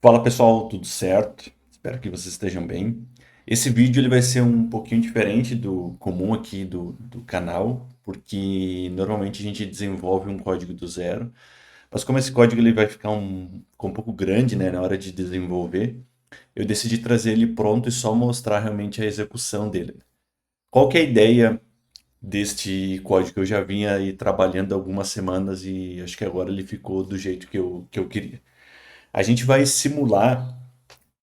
Fala pessoal, tudo certo? Espero que vocês estejam bem. Esse vídeo ele vai ser um pouquinho diferente do comum aqui do canal, porque normalmente a gente desenvolve um código do zero, mas como esse código ele vai ficar um pouco grande, né, na hora de desenvolver, eu decidi trazer ele pronto e só mostrar realmente a execução dele. Qual que é a ideia deste código? Eu já vinha aí trabalhando algumas semanas e acho que agora ele ficou do jeito que eu queria. A gente vai simular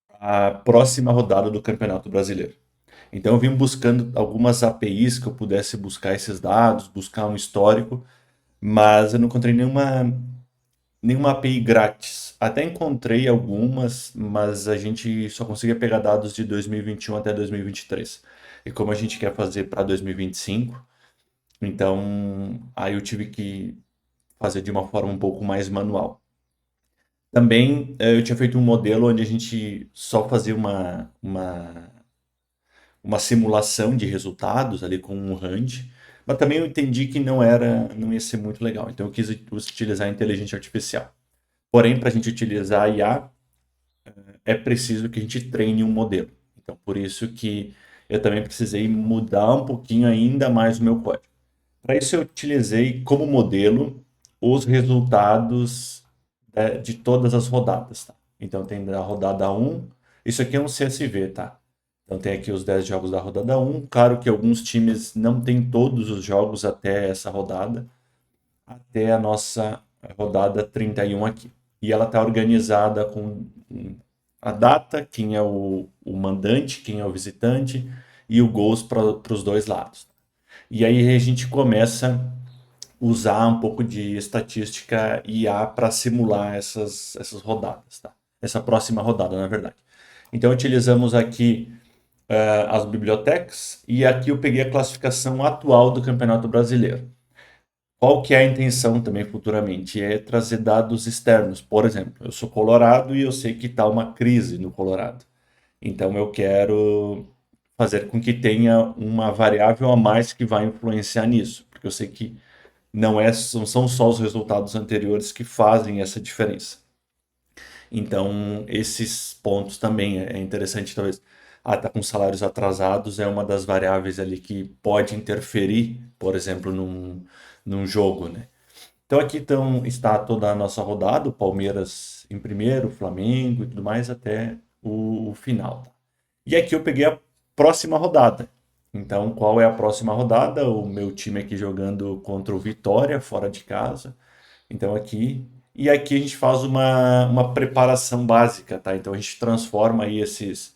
a próxima rodada do Campeonato Brasileiro. Então eu vim buscando algumas APIs que eu pudesse buscar esses dados, buscar um histórico, mas eu não encontrei nenhuma API grátis. Até encontrei algumas, mas a gente só conseguia pegar dados de 2021 até 2023. E como a gente quer fazer para 2025, então aí eu tive que fazer de uma forma um pouco mais manual. Também eu tinha feito um modelo onde a gente só fazia uma simulação de resultados ali com um RAND, mas também eu entendi que não ia ser muito legal. Então eu quis utilizar a inteligência artificial. Porém, para a gente utilizar a IA, é preciso que a gente treine um modelo. Então por isso que eu também precisei mudar um pouquinho ainda mais o meu código. Para isso eu utilizei como modelo os resultados de todas as rodadas, tá? Então tem da rodada um, isso aqui é um CSV, tá? Então tem aqui os 10 jogos da rodada um. Claro que alguns times não têm todos os jogos até essa rodada, até a nossa rodada 31 aqui. E ela está organizada com a data, quem é o mandante, quem é o visitante e o gols para os dois lados. E aí a gente começa usar um pouco de estatística IA para simular essas rodadas, tá? Essa próxima rodada, na verdade. Então utilizamos aqui as bibliotecas e aqui eu peguei a classificação atual do Campeonato Brasileiro. Qual que é a intenção também futuramente? É trazer dados externos. Por exemplo, eu sou colorado e eu sei que está uma crise no Colorado. Então eu quero fazer com que tenha uma variável a mais que vai influenciar nisso, porque eu sei que não são só os resultados anteriores que fazem essa diferença. Então, esses pontos também é interessante, talvez. Ah, tá com salários atrasados, é uma das variáveis ali que pode interferir, por exemplo, num jogo, né? Então, aqui está toda a nossa rodada, o Palmeiras em primeiro, o Flamengo e tudo mais, até o final. Tá? E aqui eu peguei a próxima rodada. Então, qual é a próxima rodada? O meu time aqui jogando contra o Vitória, fora de casa. Então aqui. E aqui a gente faz uma preparação básica, tá? Então a gente transforma aí esses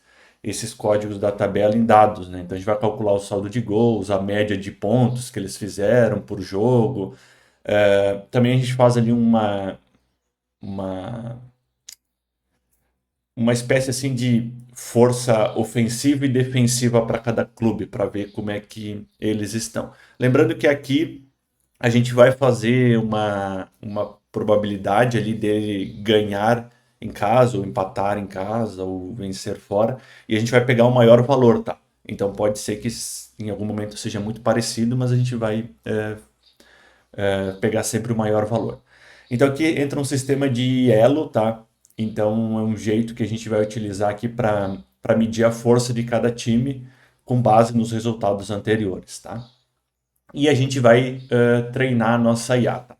códigos da tabela em dados, né? Então a gente vai calcular o saldo de gols, a média de pontos que eles fizeram por jogo. Também a gente faz ali uma, uma espécie assim de força ofensiva e defensiva para cada clube, para ver como é que eles estão. Lembrando que aqui a gente vai fazer uma probabilidade ali dele ganhar em casa, ou empatar em casa, ou vencer fora, e a gente vai pegar o maior valor, tá? Então pode ser que em algum momento seja muito parecido, mas a gente vai pegar sempre o maior valor. Então aqui entra um sistema de elo, tá? Então é um jeito que a gente vai utilizar aqui para medir a força de cada time com base nos resultados anteriores, tá? E a gente vai treinar a nossa IA. Tá?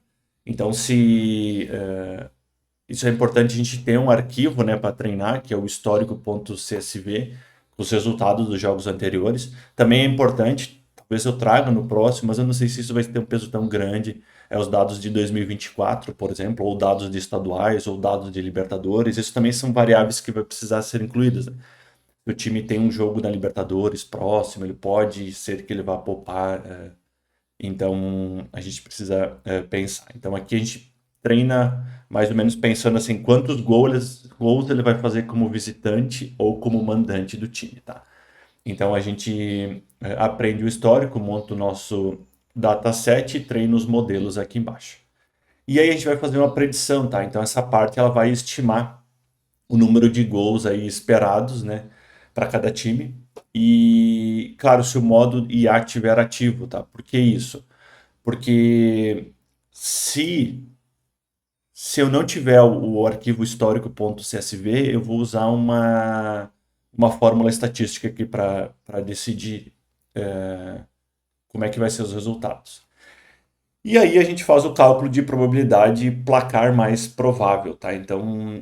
Então, se isso é importante, a gente ter um arquivo, né, para treinar, que é o histórico.csv, com os resultados dos jogos anteriores. Também é importante, talvez eu traga no próximo, mas eu não sei se isso vai ter um peso tão grande. É os dados de 2024, por exemplo, ou dados de estaduais, ou dados de Libertadores. Isso também são variáveis que vai precisar ser incluídas. Né? Se o time tem um jogo na Libertadores próximo, ele pode ser que ele vá poupar então, a gente precisa pensar. Então, aqui a gente treina mais ou menos pensando assim, quantos gols ele vai fazer como visitante ou como mandante do time, tá? Então, a gente aprende o histórico, monta o nosso dataset e treina os modelos aqui embaixo. E aí a gente vai fazer uma predição, tá? Então, essa parte ela vai estimar o número de gols aí esperados, né, para cada time. E, claro, se o modo IA estiver ativo, tá? Por que isso? Porque se, Se eu não tiver o arquivo histórico.csv, eu vou usar uma fórmula estatística aqui para decidir como é que vai ser os resultados. E aí a gente faz o cálculo de probabilidade placar mais provável, tá? Então,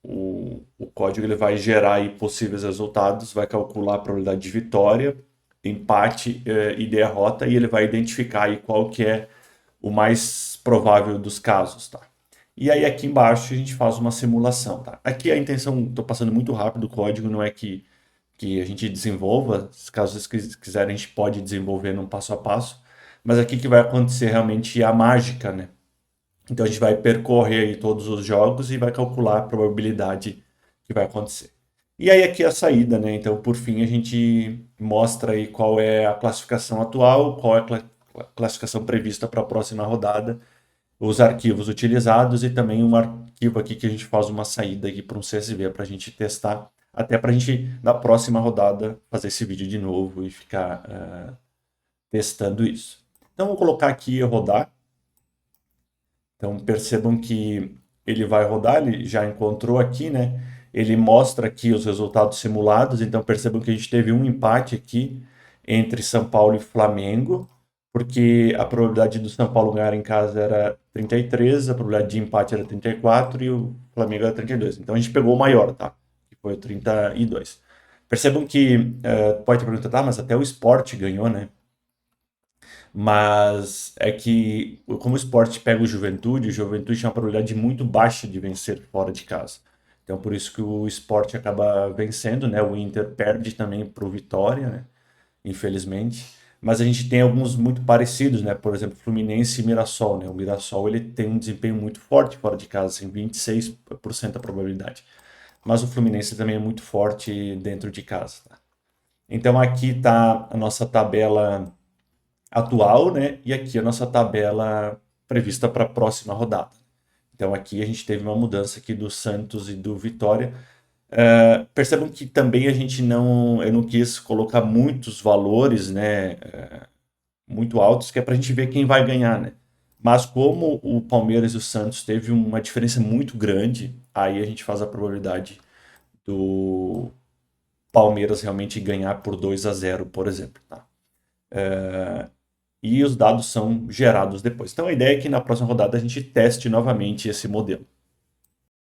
o código ele vai gerar aí possíveis resultados, vai calcular a probabilidade de vitória, empate e derrota, e ele vai identificar aí qual que é o mais provável dos casos, tá? E aí aqui embaixo a gente faz uma simulação, tá? Aqui a intenção, estou passando muito rápido o código, não é que a gente desenvolva, caso vocês quiserem a gente pode desenvolver num passo a passo, mas aqui que vai acontecer realmente a mágica, né? Então a gente vai percorrer aí todos os jogos e vai calcular a probabilidade que vai acontecer. E aí aqui a saída, né? Então por fim a gente mostra aí qual é a classificação atual, qual é a classificação prevista para a próxima rodada, os arquivos utilizados e também um arquivo aqui que a gente faz uma saída aqui para um CSV para a gente testar, até para a gente na próxima rodada fazer esse vídeo de novo e ficar testando isso. Então vou colocar aqui rodar. Então percebam que ele vai rodar, ele já encontrou aqui, né? Ele mostra aqui os resultados simulados, então percebam que a gente teve um empate aqui entre São Paulo e Flamengo, porque a probabilidade do São Paulo ganhar em casa era 33, a probabilidade de empate era 34 e o Flamengo era 32. Então a gente pegou o maior, tá? Que foi o 32. Percebam que, pode ter perguntado, tá, mas até o Sport ganhou, né? Mas é que, como o esporte pega o Juventude tinha uma probabilidade muito baixa de vencer fora de casa. Então, por isso que o esporte acaba vencendo, né? O Inter perde também para o Vitória, né? Infelizmente. Mas a gente tem alguns muito parecidos, né? Por exemplo, Fluminense e Mirassol, né? O Mirassol ele tem um desempenho muito forte fora de casa, assim, 26% a probabilidade. Mas o Fluminense também é muito forte dentro de casa, tá? Então aqui está a nossa tabela atual, né? E aqui a nossa tabela prevista para a próxima rodada. Então aqui a gente teve uma mudança aqui do Santos e do Vitória. Percebam que também a gente não, eu não quis colocar muitos valores, né? Muito altos, que é para a gente ver quem vai ganhar, né? Mas como o Palmeiras e o Santos teve uma diferença muito grande, aí a gente faz a probabilidade do Palmeiras realmente ganhar por 2-0, por exemplo, tá? E os dados são gerados depois. Então a ideia é que na próxima rodada a gente teste novamente esse modelo.